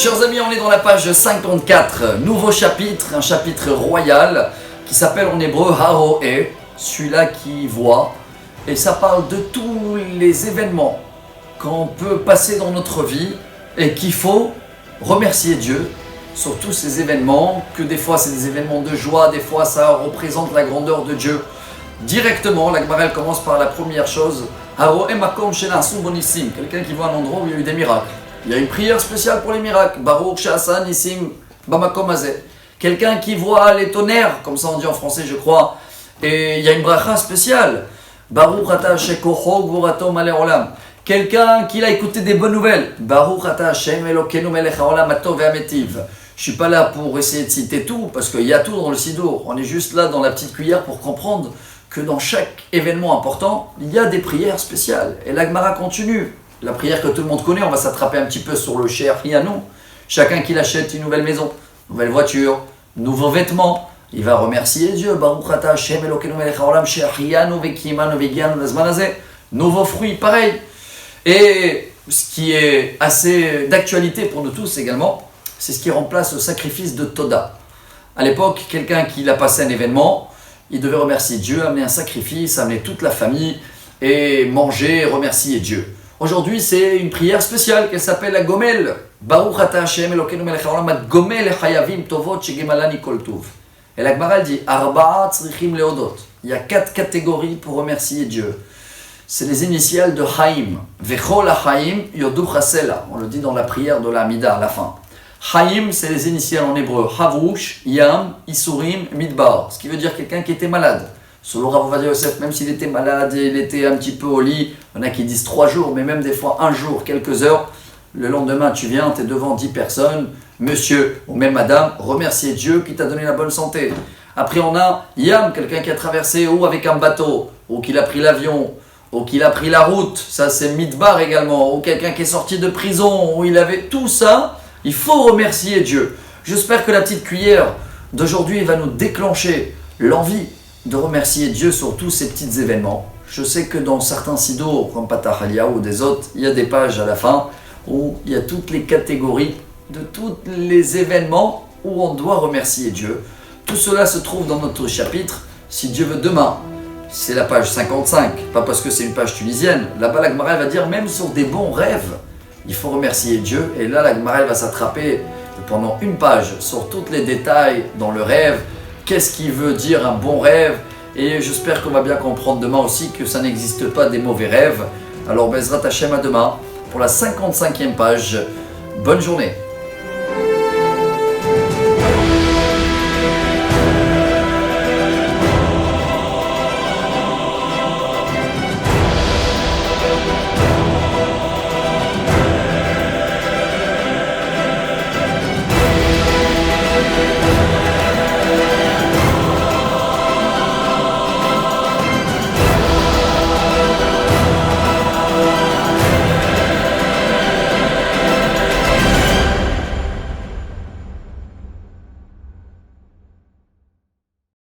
Chers amis, on est dans la page 54, nouveau chapitre, un chapitre royal qui s'appelle en hébreu Haroé, celui-là qui voit, et ça parle de tous les événements qu'on peut passer dans notre vie et qu'il faut remercier Dieu sur tous ces événements, que des fois c'est des événements de joie, des fois ça représente la grandeur de Dieu. Directement, la Gemara commence par la première chose, Haroé makom shenasu bonissim, quelqu'un qui voit un endroit où il y a eu des miracles. Il y a une prière spéciale pour les miracles. Baruch she'asa nissim bamakom hazeh. Quelqu'un qui voit les tonnerres, comme ça on dit en français je crois, et il y a une bracha spéciale. Baruch ata shekocho gvurato maleh olam. Quelqu'un qui a écouté des bonnes nouvelles. Baruch ata Hashem Elokeinu melech haolam hatov ve'ametiv. Je suis pas là pour essayer de citer tout, parce qu'il y a tout dans le Sidour. On est juste là dans la petite cuillère pour comprendre que dans chaque événement important, il y a des prières spéciales. Et la Gemara continue. La prière que tout le monde connaît, on va s'attraper un petit peu sur le She'achianu. Chacun qui achète une nouvelle maison, nouvelle voiture, nouveaux vêtements, il va remercier Dieu. Baruch ata Hashem Elokeinu melech haolam she'achianu ve'kiyimanu ve'gianu lezman hazeh. Nouveaux fruits, pareil. Et ce qui est assez d'actualité pour nous tous également, c'est ce qui remplace le sacrifice de Toda. À l'époque, quelqu'un qui a passé un événement, il devait remercier Dieu, amener un sacrifice, amener toute la famille et manger, remercier Dieu. Aujourd'hui, c'est une prière spéciale qu'elle s'appelle la Gomel. Baruch ata Hashem Elokeinu melech haolam at gomel lechayavim tovot shegemalani kol tov. Et la Gemara dit Arba'a tzrichim leodot. Il y a 4 catégories pour remercier Dieu. C'est les initiales de Chaim. Vechol ha-Chaim yodu chasela. On le dit dans la prière de la Hamida à la fin. Chaim, c'est les initiales en hébreu. Havush, Yam, Isurim, Midbar. Ce qui veut dire quelqu'un qui était malade. Selon Rav Ovadia Yosef, même s'il était malade et il était un petit peu au lit, il y en a qui disent 3 jours, mais même des fois 1 jour, quelques heures. Le lendemain, tu viens, tu es devant 10 personnes. Monsieur ou même madame, remerciez Dieu qui t'a donné la bonne santé. Après, on a Yam, quelqu'un qui a traversé ou avec un bateau, ou qu'il a pris l'avion, ou qu'il a pris la route, ça c'est Midbar également, ou quelqu'un qui est sorti de prison, où il avait tout ça, il faut remercier Dieu. J'espère que la petite cuillère d'aujourd'hui va nous déclencher l'envie de remercier Dieu sur tous ces petits événements. Je sais que dans certains sidours, comme Patah Aliyahu ou des autres, il y a des pages à la fin où il y a toutes les catégories de tous les événements où on doit remercier Dieu. Tout cela se trouve dans notre chapitre, si Dieu veut demain. C'est la page 55, pas parce que c'est une page tunisienne. Là-bas, la Gemara va dire, même sur des bons rêves, il faut remercier Dieu. Et là, la Gemara va s'attraper pendant une page sur tous les détails dans le rêve. Qu'est-ce qui veut dire un bon rêve? Et j'espère qu'on va bien comprendre demain aussi que ça n'existe pas des mauvais rêves. Alors, Bezrat Hashem à demain pour la 55e page. Bonne journée.